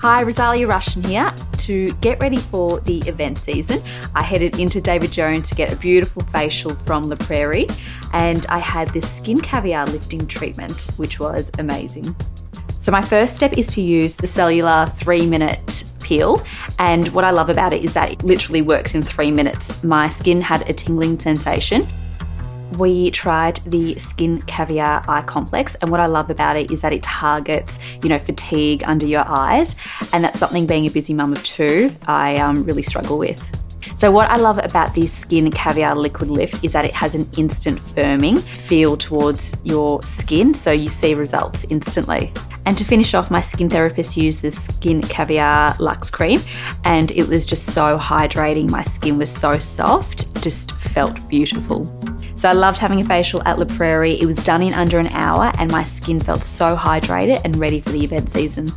Hi, Rozalia Russian here. To get ready for the event season, I headed into David Jones to get a beautiful facial from Prairie, and I had this Skin Caviar lifting treatment, which was amazing. So my first step is to use the cellular 3-minute peel, and what I love about it is that it literally works in 3 minutes. My skin had a tingling sensation. We tried the Skin Caviar Eye Complex, and what I love about it is that it targets, fatigue under your eyes, and that's something, being a busy mum of 2, I really struggle with. So what I love about the Skin Caviar Liquid Lift is that it has an instant firming feel towards your skin, so you see results instantly. And to finish off, my skin therapist used the Skin Caviar Luxe Cream, and it was just so hydrating. My skin was so soft, just felt beautiful. So I loved having a facial at Prairie. It was done in under an hour, and my skin felt so hydrated and ready for the event season.